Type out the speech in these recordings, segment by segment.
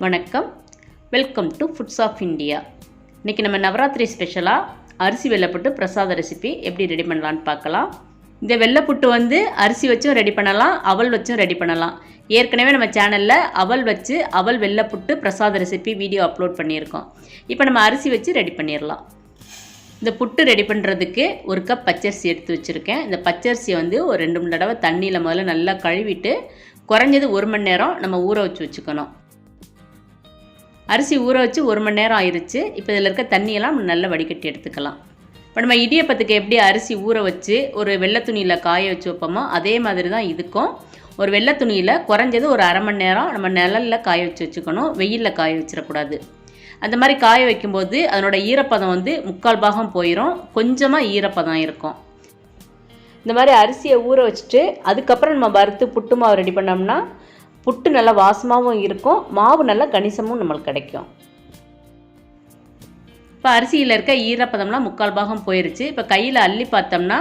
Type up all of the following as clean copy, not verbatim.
வணக்கம், welcome to foods of India. இன்றைக்கி நம்ம நவராத்திரி ஸ்பெஷலாக அரிசி வெள்ளை புட்டு பிரசாத ரெசிபி எப்படி ரெடி பண்ணலான்னு பார்க்கலாம். இந்த வெள்ளை புட்டு வந்து அரிசி வச்சும் ரெடி பண்ணலாம், அவல் வச்சும் ரெடி பண்ணலாம். ஏற்கனவே நம்ம சேனலில் அவல் வச்சு அவல் வெள்ளை புட்டு பிரசாத ரெசிபி வீடியோ அப்லோட் பண்ணியிருக்கோம். இப்போ நம்ம அரிசி வச்சு ரெடி பண்ணிடலாம். இந்த புட்டு ரெடி பண்ணுறதுக்கு ஒரு கப் பச்சரிசி எடுத்து வச்சுருக்கேன். இந்த பச்சரிசியை வந்து ஒரு 2-3 தடவை தண்ணியில் முதல்ல நல்லா கழுவிட்டு குறைஞ்சது 1 மணி நேரம் நம்ம ஊற வச்சுக்கணும். அரிசி ஊற வச்சு 1 மணி நேரம் ஆயிடுச்சு. இப்போ இதில் இருக்க தண்ணியெல்லாம் நம்ம நல்லா வடிகட்டி எடுத்துக்கலாம். இப்போ நம்ம இடியப்பத்துக்கு எப்படி அரிசி ஊற வச்சு ஒரு வெள்ளை துணியில் காய வச்சு வைப்போமோ அதே மாதிரி தான் இதுக்கும் ஒரு வெள்ளை துணியில் குறைஞ்சது ஒரு 1/2 மணி நேரம் நம்ம நிழலில் காய வச்சுக்கணும், வெயிலில் காய வச்சிடக்கூடாது. அந்த மாதிரி காய வைக்கும்போது அதனோட ஈரப்பதம் வந்து 3/4 பாகம் போயிடும், கொஞ்சமாக ஈரப்பதம் இருக்கும். இந்த மாதிரி அரிசியை ஊற வச்சுட்டு அதுக்கப்புறம் நம்ம வறுத்து புட்டு மாவு ரெடி பண்ணோம்னா புட்டு நல்லா வாசமாகவும் இருக்கும், மாவு நல்லா கணிசமும் நம்மளுக்கு கிடைக்கும். இப்போ அரிசியில் இருக்க ஈரப்பதம்லாம் 3/4 பாகம் போயிடுச்சு. இப்போ கையில் அள்ளி பார்த்தோம்னா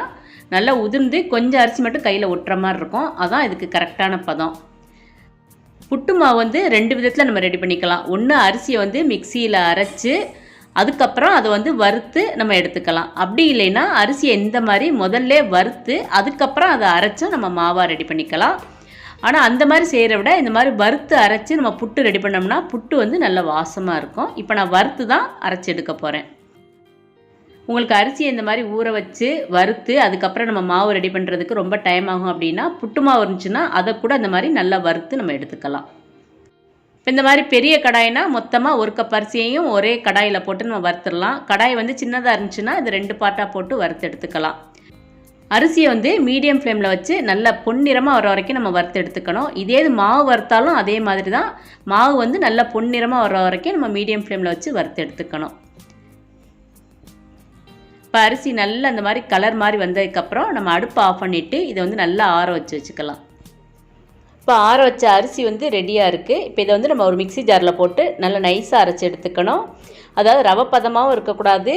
நல்லா உதிர்ந்து கொஞ்சம் அரிசி மட்டும் கையில் ஒட்டுற மாதிரி இருக்கும். அதுதான் இதுக்கு கரெக்டான பதம். புட்டு மாவு வந்து 2 விதத்தில் நம்ம ரெடி பண்ணிக்கலாம். ஒன்று அரிசியை வந்து மிக்சியில் அரைச்சி அதுக்கப்புறம் அதை வந்து வறுத்து நம்ம எடுத்துக்கலாம். அப்படி இல்லைன்னா அரிசியை இந்த மாதிரி முதல்ல வறுத்து அதுக்கப்புறம் அதை அரைச்சும் நம்ம மாவாக ரெடி பண்ணிக்கலாம். ஆனால் அந்த மாதிரி செய்கிற விட இந்த மாதிரி வறுத்து அரைச்சி நம்ம புட்டு ரெடி பண்ணோம்னா புட்டு வந்து நல்ல வாசமாக இருக்கும். இப்போ நான் வறுத்து தான் அரைச்சி எடுக்க போகிறேன். உங்களுக்கு அரிசியை இந்த மாதிரி ஊற வச்சு வறுத்து அதுக்கப்புறம் நம்ம மாவு ரெடி பண்ணுறதுக்கு ரொம்ப டைம் ஆகும் அப்படின்னா புட்டு மாவு இருந்துச்சுன்னா அதை கூட அந்த மாதிரி நல்லா வறுத்து நம்ம எடுத்துக்கலாம். இப்போ இந்த மாதிரி பெரிய கடாய்னா மொத்தமாக 1 கப் அரிசியையும் ஒரே கடாயில் போட்டு நம்ம வறுத்துடலாம். கடாய் வந்து சின்னதாக இருந்துச்சுன்னா இது 2 பார்ட்டாக போட்டு வறுத்து எடுத்துக்கலாம். அரிசியை வந்து மீடியம் ஃப்ளேமில் வச்சு நல்லா பொன்னிறமாக வர வரைக்கும் நம்ம வறுத்து எடுத்துக்கணும். இதே இது மாவு வறுத்தாலும் அதே மாதிரி தான், மாவு வந்து நல்லா பொன்னிறமாக வர வரைக்கும் நம்ம மீடியம் ஃப்ளேமில் வச்சு வறுத்து எடுத்துக்கணும். இப்போ அரிசி நல்லா அந்த மாதிரி கலர் மாதிரி வந்ததுக்கப்புறம் நம்ம அடுப்பை ஆஃப் பண்ணிவிட்டு இதை வந்து நல்லா ஆற வச்சுக்கலாம். இப்போ ஆற வச்ச அரிசி வந்து ரெடியாக இருக்குது. இப்போ இதை வந்து நம்ம ஒரு மிக்ஸி ஜாரில் போட்டு நல்லா நைஸாக அரைச்சி எடுத்துக்கணும். அதாவது ரவை பதமாகவும் இருக்கக்கூடாது,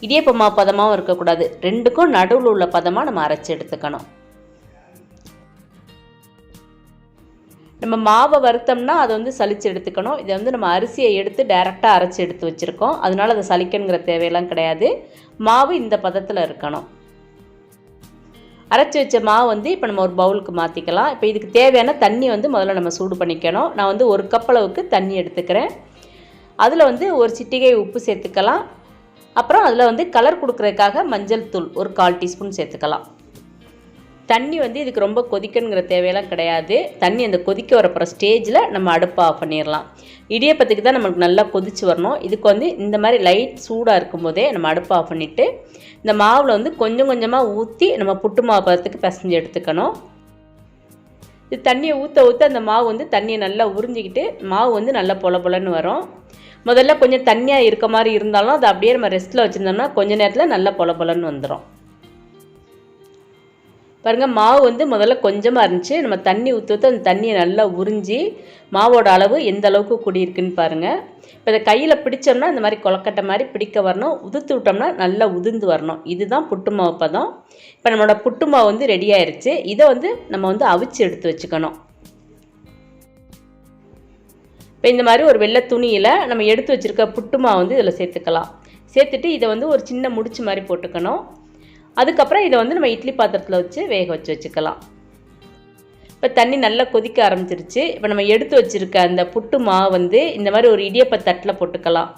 இடியப்ப மாவு பதமாகவும் இருக்கக்கூடாது, ரெண்டுக்கும் நடுவில் உள்ள பதமாக நம்ம அரைச்சி எடுத்துக்கணும். நம்ம மாவை வறுத்தோம்னா அதை வந்து சலிச்சு எடுத்துக்கணும். இதை வந்து நம்ம அரிசியை எடுத்து டைரெக்டாக அரைச்சி எடுத்து வச்சுருக்கோம், அதனால் அதை சலிக்கணுங்கிற தேவையெல்லாம் கிடையாது. மாவு இந்த பதத்தில் இருக்கணும். அரைச்சி வச்ச மாவு வந்து இப்போ நம்ம ஒரு பவுலுக்கு மாற்றிக்கலாம். இப்போ இதுக்கு தேவையான தண்ணி வந்து முதல்ல நம்ம சூடு பண்ணிக்கணும். நான் வந்து 1 கப் அளவுக்கு தண்ணி எடுத்துக்கிறேன். அதில் வந்து ஒரு சிட்டிகை உப்பு சேர்த்துக்கலாம். அப்புறம் அதில் வந்து கலர் கொடுக்குறதுக்காக மஞ்சள் தூள் ஒரு 1/4 டீஸ்பூன் சேர்த்துக்கலாம். தண்ணி வந்து இதுக்கு ரொம்ப கொதிக்கணுங்கிற தேவையெல்லாம் கிடையாது. தண்ணி அந்த கொதிக்க வரப்போகிற ஸ்டேஜில் நம்ம அடுப்பை ஆஃப் பண்ணிடலாம். இடியப்பத்துக்கு தான் நம்மளுக்கு நல்லா கொதிச்சு வரணும். இதுக்கு வந்து இந்த மாதிரி லைட் சூடாக இருக்கும்போதே நம்ம அடுப்பை ஆஃப் பண்ணிவிட்டு இந்த மாவில் வந்து கொஞ்சம் கொஞ்சமாக ஊற்றி நம்ம புட்டு மாவு பதத்துக்கு பிசைஞ்சு எடுத்துக்கணும். இது தண்ணியை ஊற்ற அந்த மாவு வந்து தண்ணியை நல்லா உறிஞ்சிக்கிட்டு மாவு வந்து நல்லா பொலன்னு வரும். முதல்ல கொஞ்சம் தண்ணியாக இருக்க மாதிரி இருந்தாலும் அதை அப்படியே நம்ம ரெஸ்ட்டில் வச்சுருந்தோம்னா கொஞ்சம் நேரத்தில் நல்லா பொலன்னு வந்துடும். பாருங்கள், மாவு வந்து முதல்ல கொஞ்சமாக இருந்துச்சு, நம்ம தண்ணி ஊற்ற அந்த தண்ணியை நல்லா உறிஞ்சி மாவோட அளவு எந்த அளவுக்கு கூடியிருக்குன்னு பாருங்கள். இப்போ இதை கையில் பிடிச்சோம்னா இந்த மாதிரி கொலக்கட்டை மாதிரி பிடிக்க வரணும், உதுத்து விட்டோம்னா நல்லா உதிர்ந்து வரணும். இதுதான் புட்டு மாவு பதம். இப்போ நம்மளோட புட்டு மாவு வந்து ரெடி ஆயிடுச்சு. இதை வந்து நம்ம வந்து அவிச்சு எடுத்து வச்சுக்கணும். இப்போ இந்த மாதிரி ஒரு வெள்ளை துணியில் நம்ம எடுத்து வச்சுருக்க புட்டு மாவு வந்து இதில் சேர்த்துக்கலாம். சேர்த்துட்டு இதை வந்து ஒரு சின்ன முடிச்சு மாதிரி போட்டுக்கணும். அதுக்கப்புறம் இதை வந்து நம்ம இட்லி பாத்திரத்தில் வச்சு வேக வச்சுக்கலாம். இப்போ தண்ணி நல்லா கொதிக்க ஆரம்பிச்சிருச்சு. இப்போ நம்ம எடுத்து வச்சுருக்க அந்த புட்டு மாவு வந்து இந்த மாதிரி ஒரு இடியப்ப தட்டில் போட்டுக்கலாம்.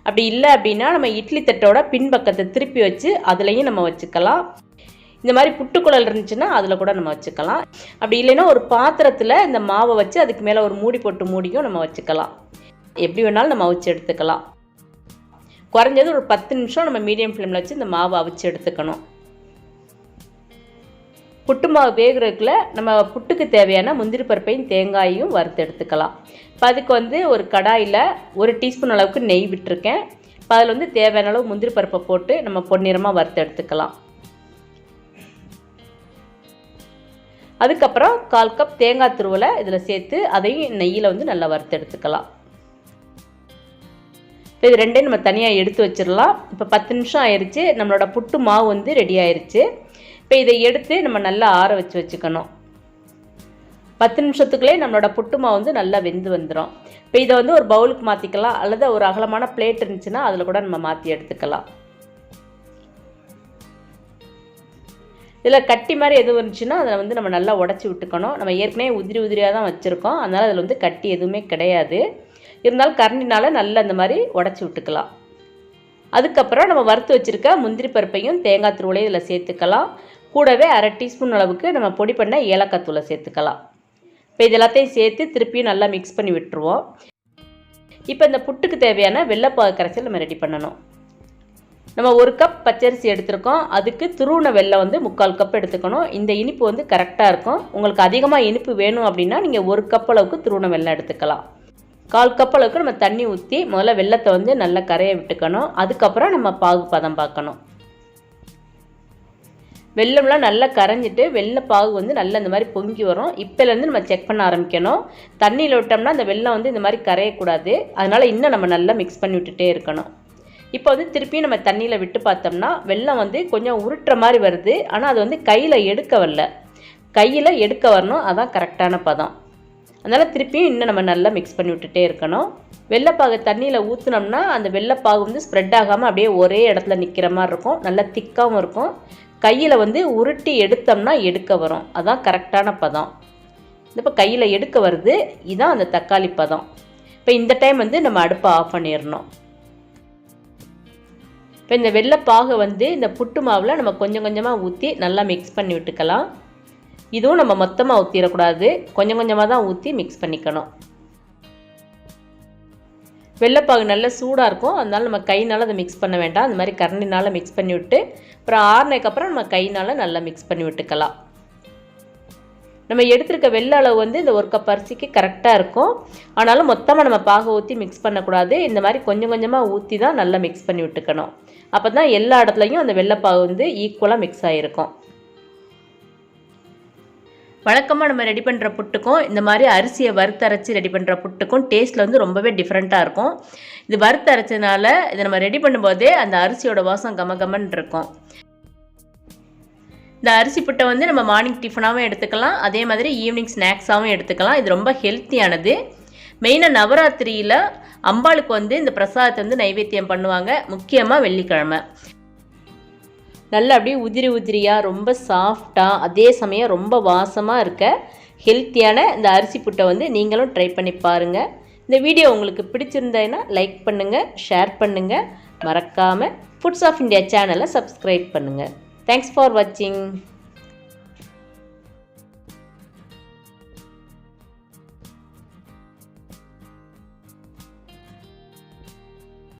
அப்படி இல்லை அப்படின்னா நம்ம இட்லி தட்டோட பின்பக்கத்தை திருப்பி வச்சு அதுலேயும் நம்ம வச்சுக்கலாம். இந்த மாதிரி புட்டுக்குழல் இருந்துச்சுன்னா அதில் கூட நம்ம வச்சுக்கலாம். அப்படி இல்லைன்னா ஒரு பாத்திரத்தில் இந்த மாவை வச்சு அதுக்கு மேலே ஒரு மூடி போட்டு மூடியும் நம்ம வச்சுக்கலாம். எப்படி வேணாலும் நம்ம அவிச்சு எடுத்துக்கலாம். குறைஞ்சது ஒரு 10 நிமிஷம் நம்ம மீடியம் ஃப்ளேமில் வச்சு இந்த மாவை அவிச்சு எடுத்துக்கணும். புட்டு மாவு வேகிறதுக்குள்ள நம்ம புட்டுக்கு தேவையான முந்திரி பருப்பையும் தேங்காயையும் வறுத்து எடுத்துக்கலாம். இப்போ அதுக்கு வந்து ஒரு கடாயில் 1 டீஸ்பூன் அளவுக்கு நெய் விட்டுருக்கேன். இப்போ அதில் வந்து தேவையான அளவு முந்திரி பருப்பை போட்டு நம்ம பொன்னிறமாக வறுத்து எடுத்துக்கலாம். அதுக்கப்புறம் 1/4 கப் தேங்காய் துருவலை இதில் சேர்த்து அதையும் நெய்யில் வந்து நல்லா வறுத்து எடுத்துக்கலாம். இப்போ இது ரெண்டையும் நம்ம தனியாக எடுத்து வச்சிடலாம். இப்போ 10 நிமிஷம் ஆயிடுச்சு. நம்மளோட புட்டு மாவு வந்து ரெடி ஆயிடுச்சு. இப்போ இதை எடுத்து நம்ம நல்லா ஆற வச்சுக்கணும். 10 நிமிஷத்துக்குள்ளே நம்மளோட புட்டு மாவு வந்து நல்லா வெந்து வந்துடும். இப்போ இதை வந்து ஒரு பவுலுக்கு மாற்றிக்கலாம், அல்லது ஒரு அகலமான பிளேட் இருந்துச்சுன்னா அதில் கூட நம்ம மாற்றி எடுத்துக்கலாம். இதில் கட்டி மாதிரி எதுவும் இருந்துச்சுன்னா அதில் வந்து நம்ம நல்லா உடச்சி விட்டுக்கணும். நம்ம ஏற்கனவே உதிரியாக தான் வச்சுருக்கோம், அதனால் அதில் வந்து கட்டி எதுவுமே கிடையாது. இருந்தாலும் கரண்டினால் நல்லா இந்த மாதிரி உடச்சி விட்டுக்கலாம். அதுக்கப்புறம் நம்ம வறுத்து வச்சுருக்க முந்திரி பருப்பையும் தேங்காய் தூளையும் இதில் சேர்த்துக்கலாம். கூடவே 1/2 டீஸ்பூன் அளவுக்கு நம்ம பொடி பண்ண ஏலக்காய் தூளை சேர்த்துக்கலாம். இப்போ இது எல்லாத்தையும் சேர்த்து திருப்பியும் நல்லா மிக்ஸ் பண்ணி விட்டுருவோம். இப்போ இந்த புட்டுக்கு தேவையான வெள்ளைப்பாகு கரைசல் நம்ம ரெடி பண்ணணும். நம்ம 1 கப் பச்சரிசி எடுத்துருக்கோம், அதுக்கு துருவின வெல்லம் வந்து 3/4 கப் எடுத்துக்கணும். இந்த இனிப்பு வந்து கரெக்டாக இருக்கும். உங்களுக்கு அதிகமாக இனிப்பு வேணும் அப்படின்னா நீங்கள் 1 கப் அளவுக்கு துருவின வெல்லம் எடுத்துக்கலாம். 1/4 கப் அளவுக்கு நம்ம தண்ணி ஊற்றி முதல்ல வெல்லத்தை வந்து நல்லா கரைய விட்டுக்கணும். அதுக்கப்புறம் நம்ம பாகு பதம் பார்க்கணும். வெல்லம்லாம் நல்லா கரைஞ்சிட்டு வெள்ளைப்பாகு வந்து நல்லா இந்த மாதிரி பொங்கி வரும். இப்போலேருந்து நம்ம செக் பண்ண ஆரம்பிக்கணும். தண்ணியில் விட்டோம்னா அந்த வெல்லம் வந்து இந்த மாதிரி கரையக்கூடாது. அதனால் இன்னும் நம்ம நல்லா மிக்ஸ் பண்ணி விட்டுட்டே இருக்கணும். இப்போ வந்து திருப்பியும் நம்ம தண்ணியில் விட்டு பார்த்தோம்னா வெல்லம் வந்து கொஞ்சம் உருட்டுற மாதிரி வருது. ஆனால் அது வந்து கையில் எடுக்க வரல. கையில் எடுக்க வரணும், அதான் கரெக்டான பதம். அதனால் திருப்பியும் இன்னும் நம்ம நல்லா மிக்ஸ் பண்ணி விட்டுட்டே இருக்கணும். வெள்ளைப்பாகு தண்ணியில் ஊற்றினோம்னா அந்த வெள்ளைப்பாகு வந்து ஸ்ப்ரெட் ஆகாமல் அப்படியே ஒரே இடத்துல நிற்கிற மாதிரி இருக்கும். நல்லா திக்காகவும் இருக்கும். கையில் வந்து உருட்டி எடுத்தோம்னா எடுக்க வரும், அதான் கரெக்டான பதம். இப்போ கையில் எடுக்க வருது, இதுதான் அந்த தக்காளி பதம். இப்போ இந்த டைம் வந்து நம்ம அடுப்பை ஆஃப் பண்ணிடணும். இப்போ இந்த வெள்ளைப்பாகை வந்து இந்த புட்டு மாவில் நம்ம கொஞ்சம் கொஞ்சமாக ஊற்றி நல்லா மிக்ஸ் பண்ணி விட்டுக்கலாம். இதுவும் நம்ம மொத்தமாக ஊற்றிடக்கூடாது, கொஞ்சம் கொஞ்சமாக தான் ஊற்றி மிக்ஸ் பண்ணிக்கணும். வெள்ளைப்பாகு நல்லா சூடாக இருக்கும், அதனால நம்ம கையினால் அதை மிக்ஸ் பண்ண வேண்டாம். அந்த மாதிரி கரண்டினால் மிக்ஸ் பண்ணி விட்டு அப்புறம் ஆறுனதுக்கப்புறம் நம்ம கையினால் நல்லா மிக்ஸ் பண்ணி விட்டுக்கலாம். நம்ம எடுத்துருக்க வெள்ளை அளவு வந்து இந்த 1 கப் அரிசிக்கு கரெக்டாக இருக்கும். ஆனாலும் மொத்தமாக நம்ம பாகை ஊற்றி மிக்ஸ் பண்ணக்கூடாது. இந்த மாதிரி கொஞ்சம் கொஞ்சமாக ஊற்றி தான் நல்லா மிக்ஸ் பண்ணி விட்டுக்கணும். அப்போ தான் எல்லா இடத்துலையும் அந்த வெள்ளைப்பாகு வந்து ஈக்குவலாக மிக்ஸ் ஆகிருக்கும். வழக்கமாக நம்ம ரெடி பண்ணுற புட்டுக்கும் இந்த மாதிரி அரிசியை வறுத்தரைச்சி ரெடி பண்ணுற புட்டுக்கும் டேஸ்ட்டில் வந்து ரொம்பவே டிஃப்ரெண்ட்டாக இருக்கும். இது வறுத்தரைச்சதுனால இதை நம்ம ரெடி பண்ணும்போதே அந்த அரிசியோட வாசம் கமகமன்னு இருக்கும். இந்த அரிசி புட்டை வந்து நம்ம மார்னிங் டிஃபனாகவும் எடுத்துக்கலாம், அதே மாதிரி ஈவினிங் ஸ்நாக்ஸாகவும் எடுத்துக்கலாம். இது ரொம்ப ஹெல்த்தியானது. மெயினாக நவராத்திரியில் அம்பாளுக்கு வந்து இந்த பிரசாதத்தை வந்து நைவேத்தியம் பண்ணுவாங்க, முக்கியமாக வெள்ளிக்கிழமை. நல்லா அப்படியே உதிரியாக ரொம்ப சாஃப்டாக, அதே சமயம் ரொம்ப வாசமாக இருக்க ஹெல்த்தியான இந்த அரிசி புட்டை வந்து நீங்களும் ட்ரை பண்ணி பாருங்கள். இந்த வீடியோ உங்களுக்கு பிடிச்சிருந்ததுன்னா லைக் பண்ணுங்கள், ஷேர் பண்ணுங்கள். மறக்காமல் ஃபுட்ஸ் ஆஃப் இந்தியா சேனலை சப்ஸ்கிரைப் பண்ணுங்கள். தேங்க்ஸ் ஃபார் வாட்சிங்.